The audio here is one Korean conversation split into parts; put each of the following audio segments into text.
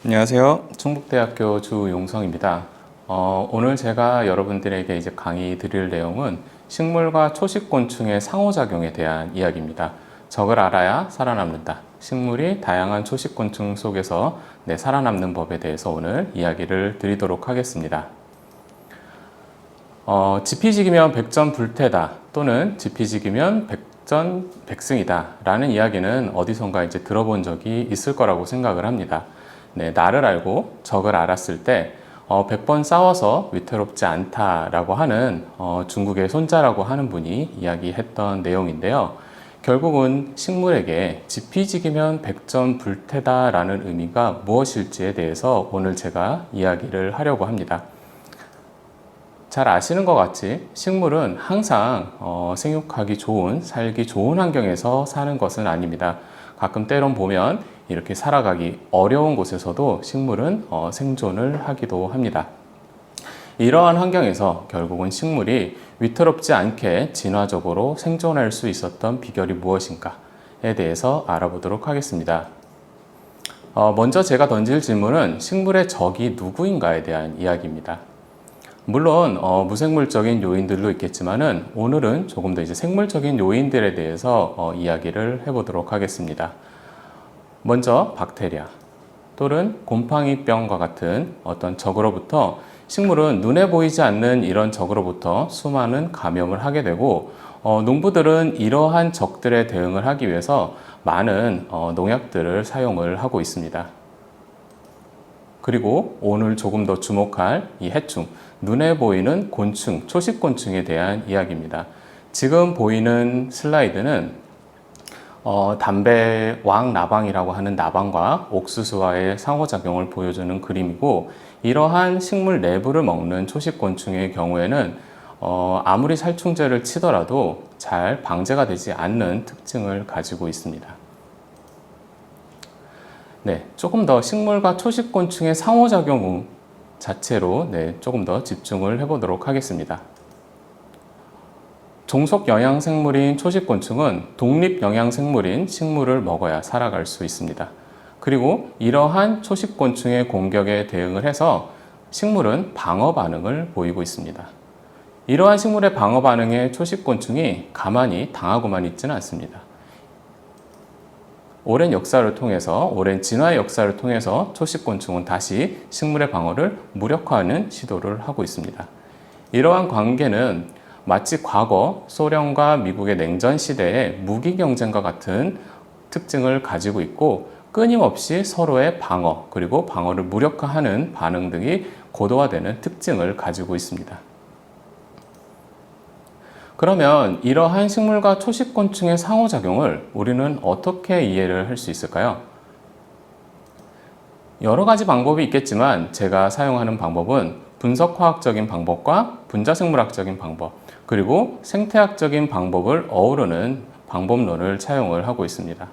안녕하세요. 충북대학교 주용성입니다. 오늘 제가 여러분들에게 이제 강의 드릴 내용은 식물과 초식곤충의 상호작용에 대한 이야기입니다. 적을 알아야 살아남는다. 식물이 다양한 초식곤충 속에서 살아남는 법에 대해서 오늘 이야기를 드리도록 하겠습니다. 지피지기면 백전불태다 또는 지피지기면 백전백승이다 라는 이야기는 어디선가 이제 들어본 적이 있을 거라고 생각을 합니다. 나를 알고 적을 알았을 때 100번 싸워서 위태롭지 않다라고 하는 중국의 손자라고 하는 분이 이야기했던 내용인데요. 결국은 식물에게 지피지기면 백전불태다 라는 의미가 무엇일지에 대해서 오늘 제가 이야기를 하려고 합니다. 잘 아시는 것 같이 식물은 항상 생육하기 좋은, 살기 좋은 환경에서 사는 것은 아닙니다. 가끔 때론 보면 이렇게 살아가기 어려운 곳에서도 식물은 생존을 하기도 합니다. 이러한 환경에서 결국은 식물이 위태롭지 않게 진화적으로 생존할 수 있었던 비결이 무엇인가에 대해서 알아보도록 하겠습니다. 먼저 제가 던질 질문은 식물의 적이 누구인가에 대한 이야기입니다. 물론 무생물적인 요인들도 있겠지만은 오늘은 조금 더 이제 생물적인 요인들에 대해서 이야기를 해보도록 하겠습니다. 먼저 박테리아 또는 곰팡이병과 같은 어떤 적으로부터 식물은 눈에 보이지 않는 이런 적으로부터 수많은 감염을 하게 되고 농부들은 이러한 적들에 대응을 하기 위해서 많은 농약들을 사용을 하고 있습니다. 그리고 오늘 조금 더 주목할 이 해충, 눈에 보이는 곤충, 초식곤충에 대한 이야기입니다. 지금 보이는 슬라이드는 담배 왕나방이라고 하는 나방과 옥수수와의 상호작용을 보여주는 그림이고, 이러한 식물 내부를 먹는 초식곤충의 경우에는 아무리 살충제를 치더라도 잘 방제가 되지 않는 특징을 가지고 있습니다. 조금 더 식물과 초식곤충의 상호작용 자체로 조금 더 집중을 해보도록 하겠습니다. 종속영양생물인 초식곤충은 독립영양생물인 식물을 먹어야 살아갈 수 있습니다. 그리고 이러한 초식곤충의 공격에 대응을 해서 식물은 방어 반응을 보이고 있습니다. 이러한 식물의 방어 반응에 초식곤충이 가만히 당하고만 있지는 않습니다. 오랜 역사를 통해서, 오랜 진화의 역사를 통해서 초식곤충은 다시 식물의 방어를 무력화하는 시도를 하고 있습니다. 이러한 관계는 마치 과거 소련과 미국의 냉전 시대의 무기 경쟁과 같은 특징을 가지고 있고, 끊임없이 서로의 방어 그리고 방어를 무력화하는 반응 등이 고도화되는 특징을 가지고 있습니다. 그러면 이러한 식물과 초식곤충의 상호작용을 우리는 어떻게 이해를 할 수 있을까요? 여러 가지 방법이 있겠지만 제가 사용하는 방법은 분석화학적인 방법과 분자생물학적인 방법, 그리고 생태학적인 방법을 어우르는 방법론을 차용을 하고 있습니다.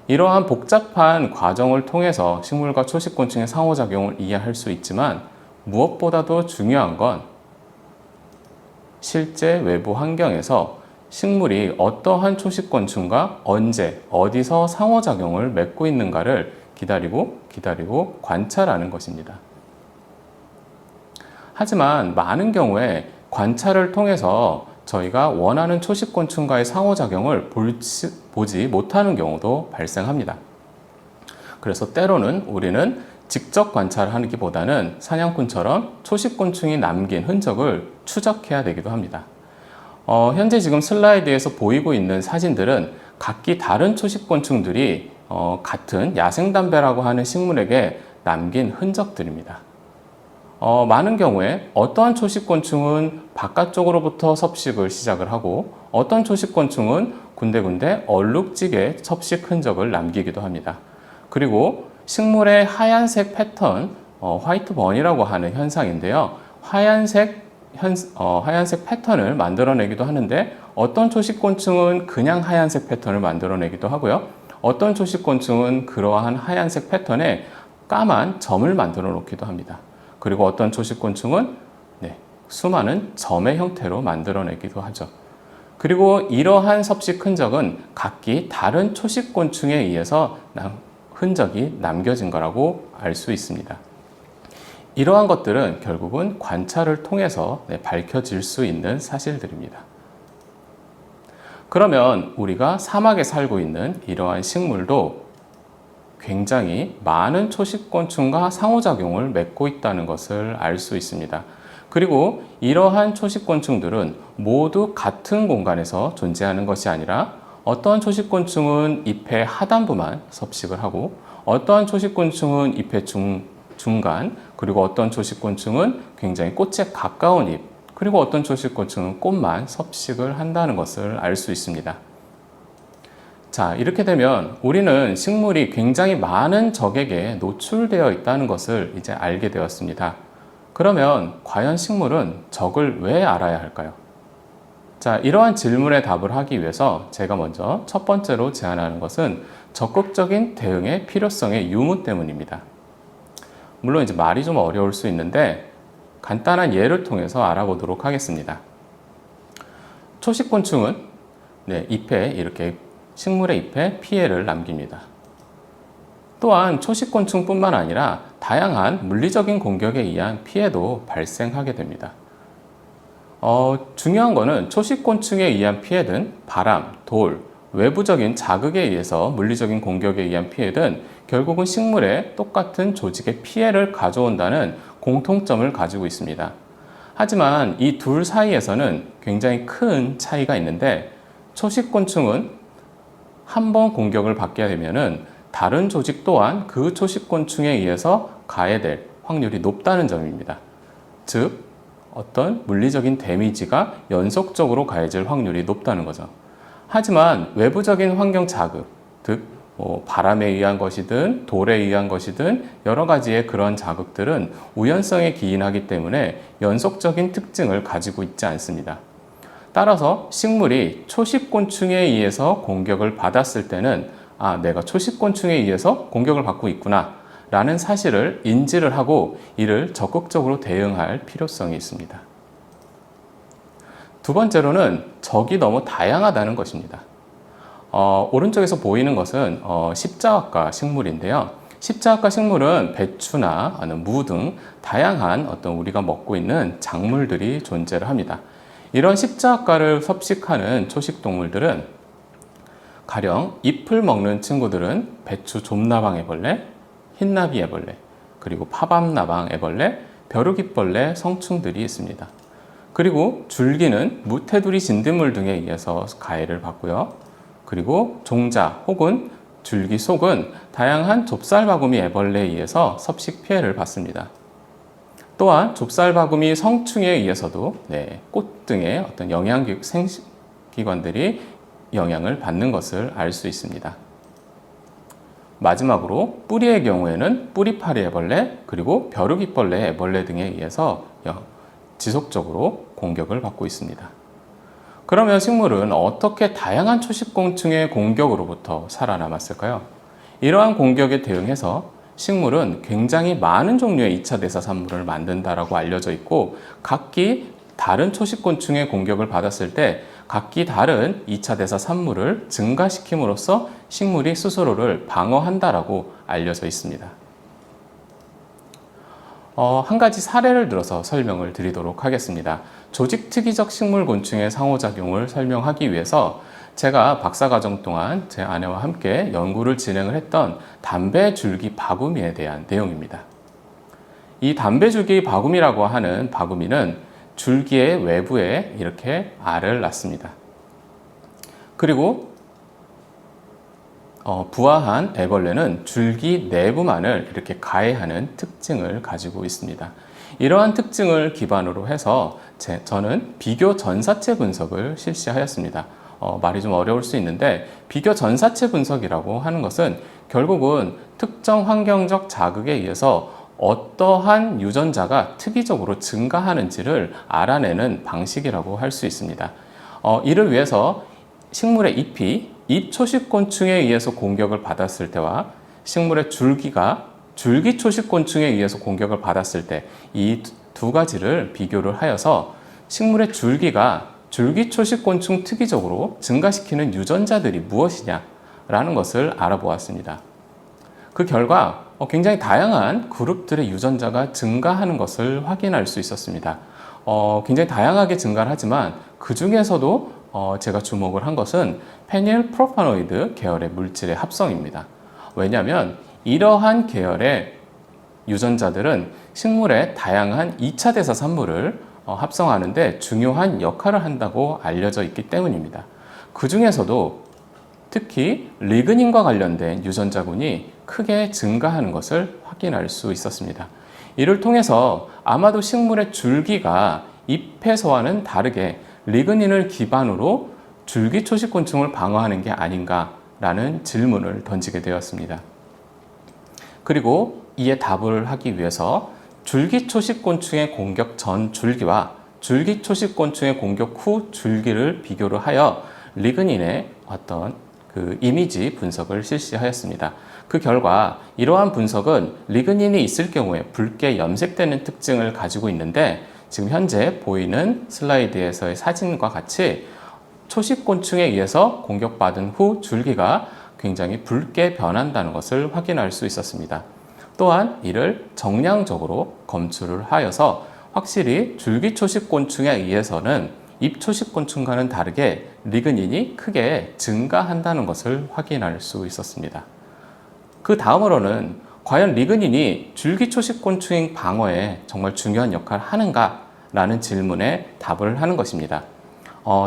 이러한 복잡한 과정을 통해서 식물과 초식곤충의 상호작용을 이해할 수 있지만, 무엇보다도 중요한 건 실제 외부 환경에서 식물이 어떠한 초식곤충과 언제, 어디서 상호작용을 맺고 있는가를 기다리고 관찰하는 것입니다. 하지만 많은 경우에 관찰을 통해서 저희가 원하는 초식곤충과의 상호작용을 보지 못하는 경우도 발생합니다. 그래서 때로는 우리는 직접 관찰하기보다는 사냥꾼처럼 초식곤충이 남긴 흔적을 추적해야 되기도 합니다. 현재 지금 슬라이드에서 보이고 있는 사진들은 각기 다른 초식곤충들이 같은 야생담배라고 하는 식물에게 남긴 흔적들입니다. 많은 경우에 어떠한 초식곤충은 바깥쪽으로부터 섭식을 시작을 하고, 어떤 초식곤충은 군데군데 얼룩지게 섭식 흔적을 남기기도 합니다. 그리고 식물의 하얀색 패턴, 화이트 번이라고 하는 현상인데요. 하얀색 패턴을 만들어내기도 하는데, 어떤 초식곤충은 그냥 하얀색 패턴을 만들어내기도 하고요. 어떤 초식곤충은 그러한 하얀색 패턴에 까만 점을 만들어 놓기도 합니다. 그리고 어떤 초식곤충은 수많은 점의 형태로 만들어내기도 하죠. 그리고 이러한 섭식 흔적은 각기 다른 초식곤충에 의해서 흔적이 남겨진 거라고 알 수 있습니다. 이러한 것들은 결국은 관찰을 통해서 밝혀질 수 있는 사실들입니다. 그러면 우리가 사막에 살고 있는 이러한 식물도 굉장히 많은 초식곤충과 상호작용을 맺고 있다는 것을 알 수 있습니다. 그리고 이러한 초식곤충들은 모두 같은 공간에서 존재하는 것이 아니라 어떠한 초식곤충은 잎의 하단부만 섭식을 하고 어떠한 초식곤충은 잎의 중간, 그리고 어떤 초식곤충은 굉장히 꽃에 가까운 잎, 그리고 어떤 초식곤충은 꽃만 섭식을 한다는 것을 알 수 있습니다. 자, 이렇게 되면 우리는 식물이 굉장히 많은 적에게 노출되어 있다는 것을 이제 알게 되었습니다. 그러면 과연 식물은 적을 왜 알아야 할까요? 자, 이러한 질문에 답을 하기 위해서 제가 먼저 첫 번째로 제안하는 것은 적극적인 대응의 필요성의 유무 때문입니다. 물론 이제 말이 좀 어려울 수 있는데 간단한 예를 통해서 알아보도록 하겠습니다. 초식곤충은 잎에 이렇게 식물의 잎에 피해를 남깁니다. 또한 초식곤충뿐만 아니라 다양한 물리적인 공격에 의한 피해도 발생하게 됩니다. 중요한 거는 초식곤충에 의한 피해든 바람, 돌, 외부적인 자극에 의해서 물리적인 공격에 의한 피해든 결국은 식물에 똑같은 조직의 피해를 가져온다는 공통점을 가지고 있습니다. 하지만 이 둘 사이에서는 굉장히 큰 차이가 있는데 초식곤충은 한번 공격을 받게 되면은 다른 조직 또한 그 초식곤충에 의해서 가해될 확률이 높다는 점입니다. 즉, 어떤 물리적인 데미지가 연속적으로 가해질 확률이 높다는 거죠. 하지만 외부적인 환경 자극, 즉 바람에 의한 것이든 돌에 의한 것이든 여러 가지의 그런 자극들은 우연성에 기인하기 때문에 연속적인 특징을 가지고 있지 않습니다. 따라서 식물이 초식곤충에 의해서 공격을 받았을 때는 내가 초식곤충에 의해서 공격을 받고 있구나 라는 사실을 인지를 하고 이를 적극적으로 대응할 필요성이 있습니다. 두 번째로는 적이 너무 다양하다는 것입니다. 오른쪽에서 보이는 것은 십자학과 식물인데요. 십자학과 식물은 배추나 무 등 다양한 어떤 우리가 먹고 있는 작물들이 존재를 합니다. 이런 십자학과를 섭식하는 초식동물들은 가령 잎을 먹는 친구들은 배추 좀나방 애벌레, 흰나비 애벌레, 그리고 파밤나방 애벌레, 벼룩잎벌레 성충들이 있습니다. 그리고 줄기는 무테두리 진딧물 등에 의해서 가해를 받고요. 그리고 종자 혹은 줄기 속은 다양한 좁쌀바구미 애벌레에 의해서 섭식 피해를 받습니다. 또한 좁쌀바구미 성충에 의해서도 꽃 등의 어떤 생기관들이 영향을 받는 것을 알 수 있습니다. 마지막으로 뿌리의 경우에는 뿌리파리 애벌레 그리고 벼룩잎벌레 애벌레 등에 의해서 지속적으로 공격을 받고 있습니다. 그러면 식물은 어떻게 다양한 초식곤충의 공격으로부터 살아남았을까요? 이러한 공격에 대응해서 식물은 굉장히 많은 종류의 2차 대사 산물을 만든다라고 알려져 있고 각기 다른 초식곤충의 공격을 받았을 때 각기 다른 2차 대사 산물을 증가시킴으로써 식물이 스스로를 방어한다라고 알려져 있습니다. 한 가지 사례를 들어서 설명을 드리도록 하겠습니다. 조직특이적 식물곤충의 상호작용을 설명하기 위해서 제가 박사과정 동안 제 아내와 함께 연구를 진행을 했던 담배줄기 바구미에 대한 내용입니다. 이 담배줄기 바구미라고 하는 바구미는 줄기의 외부에 이렇게 알을 낳습니다. 그리고 부화한 애벌레는 줄기 내부만을 이렇게 가해하는 특징을 가지고 있습니다. 이러한 특징을 기반으로 해서 저는 비교 전사체 분석을 실시하였습니다. 말이 좀 어려울 수 있는데 비교 전사체 분석이라고 하는 것은 결국은 특정 환경적 자극에 의해서 어떠한 유전자가 특이적으로 증가하는지를 알아내는 방식이라고 할 수 있습니다. 이를 위해서 식물의 잎이 잎 초식곤충에 의해서 공격을 받았을 때와 식물의 줄기가 줄기 초식곤충에 의해서 공격을 받았을 때 이 두 가지를 비교를 하여서 식물의 줄기가 줄기 초식곤충 특이적으로 증가시키는 유전자들이 무엇이냐라는 것을 알아보았습니다. 그 결과 굉장히 다양한 그룹들의 유전자가 증가하는 것을 확인할 수 있었습니다. 굉장히 다양하게 증가를 하지만 그 중에서도 제가 주목을 한 것은 페닐 프로파노이드 계열의 물질의 합성입니다. 왜냐하면 이러한 계열의 유전자들은 식물의 다양한 2차 대사 산물을 합성하는데 중요한 역할을 한다고 알려져 있기 때문입니다. 그 중에서도 특히 리그닌과 관련된 유전자군이 크게 증가하는 것을 확인할 수 있었습니다. 이를 통해서 아마도 식물의 줄기가 잎에서와는 다르게 리그닌을 기반으로 줄기 초식곤충을 방어하는 게 아닌가라는 질문을 던지게 되었습니다. 그리고 이에 답을 하기 위해서 줄기 초식곤충의 공격 전 줄기와 줄기 초식곤충의 공격 후 줄기를 비교를 하여 리그닌의 어떤 그 이미지 분석을 실시하였습니다. 그 결과 이러한 분석은 리그닌이 있을 경우에 붉게 염색되는 특징을 가지고 있는데 지금 현재 보이는 슬라이드에서의 사진과 같이 초식곤충에 의해서 공격받은 후 줄기가 굉장히 붉게 변한다는 것을 확인할 수 있었습니다. 또한 이를 정량적으로 검출을 하여서 확실히 줄기 초식곤충에 의해서는 잎 초식곤충과는 다르게 리그닌이 크게 증가한다는 것을 확인할 수 있었습니다. 그 다음으로는 과연 리그닌이 줄기 초식곤충 방어에 정말 중요한 역할을 하는가라는 질문에 답을 하는 것입니다.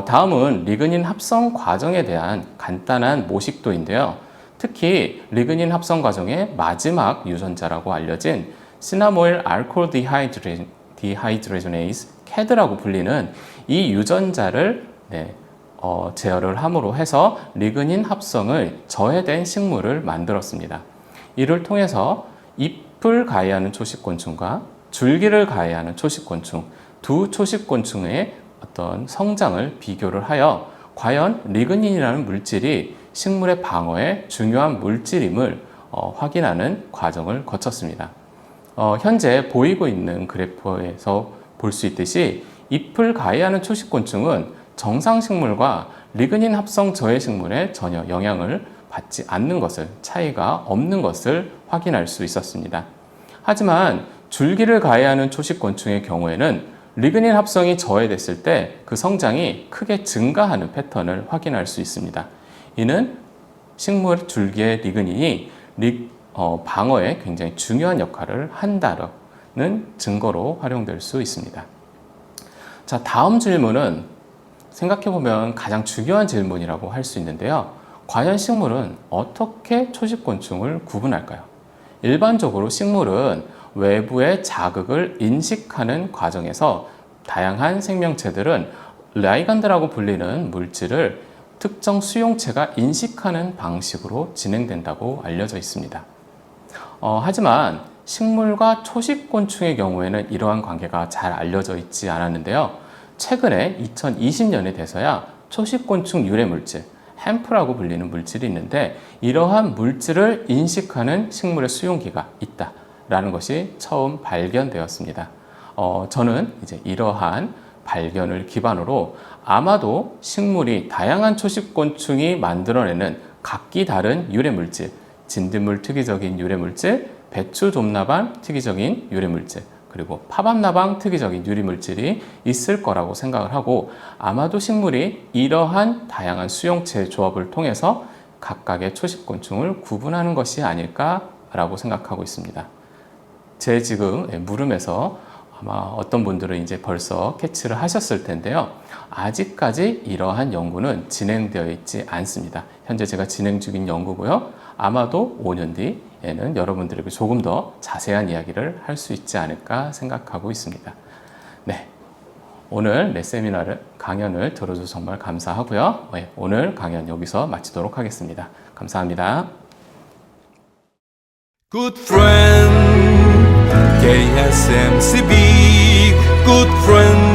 다음은 리그닌 합성 과정에 대한 간단한 모식도인데요. 특히 리그닌 합성 과정의 마지막 유전자라고 알려진 시나모일 알코올 디하이드로지네이즈 CAD라고 불리는 이 유전자를 제어를 함으로 해서 리그닌 합성을 저해된 식물을 만들었습니다. 이를 통해서 잎을 가해하는 초식곤충과 줄기를 가해하는 초식곤충, 두 초식곤충의 어떤 성장을 비교를 하여 과연 리그닌이라는 물질이 식물의 방어에 중요한 물질임을 확인하는 과정을 거쳤습니다. 현재 보이고 있는 그래프에서 볼 수 있듯이 잎을 가해하는 초식곤충은 정상 식물과 리그닌 합성 저해 식물에 전혀 영향을 받지 않는 것을, 차이가 없는 것을 확인할 수 있었습니다. 하지만 줄기를 가해하는 초식곤충의 경우에는 리그닌 합성이 저해됐을 때 그 성장이 크게 증가하는 패턴을 확인할 수 있습니다. 이는 식물 줄기의 리그닌이 방어에 굉장히 중요한 역할을 한다는 증거로 활용될 수 있습니다. 자, 다음 질문은 생각해보면 가장 중요한 질문이라고 할 수 있는데요. 과연 식물은 어떻게 초식곤충을 구분할까요? 일반적으로 식물은 외부의 자극을 인식하는 과정에서 다양한 생명체들은 라이간드라고 불리는 물질을 특정 수용체가 인식하는 방식으로 진행된다고 알려져 있습니다. 하지만 식물과 초식곤충의 경우에는 이러한 관계가 잘 알려져 있지 않았는데요. 최근에 2020년에 돼서야 초식곤충 유래 물질, 햄프라고 불리는 물질이 있는데 이러한 물질을 인식하는 식물의 수용기가 있다라는 것이 처음 발견되었습니다. 저는 이제 이러한 발견을 기반으로 아마도 식물이 다양한 초식곤충이 만들어내는 각기 다른 유래물질, 진딧물 특이적인 유래물질, 배추 좀나방 특이적인 유래물질, 그리고 파밤나방 특이적인 유래물질이 있을 거라고 생각을 하고 아마도 식물이 이러한 다양한 수용체 조합을 통해서 각각의 초식곤충을 구분하는 것이 아닐까라고 생각하고 있습니다. 제 지금 물음에서 아마 어떤 분들은 이제 벌써 캐치를 하셨을 텐데요. 아직까지 이러한 연구는 진행되어 있지 않습니다. 현재 제가 진행 중인 연구고요. 아마도 5년 뒤에는 여러분들에게 조금 더 자세한 이야기를 할 수 있지 않을까 생각하고 있습니다. 네, 오늘 세미나를 강연을 들어줘서 정말 감사하고요. 네, 오늘 강연 여기서 마치도록 하겠습니다. 감사합니다. Good friend, KSMCB, good friend.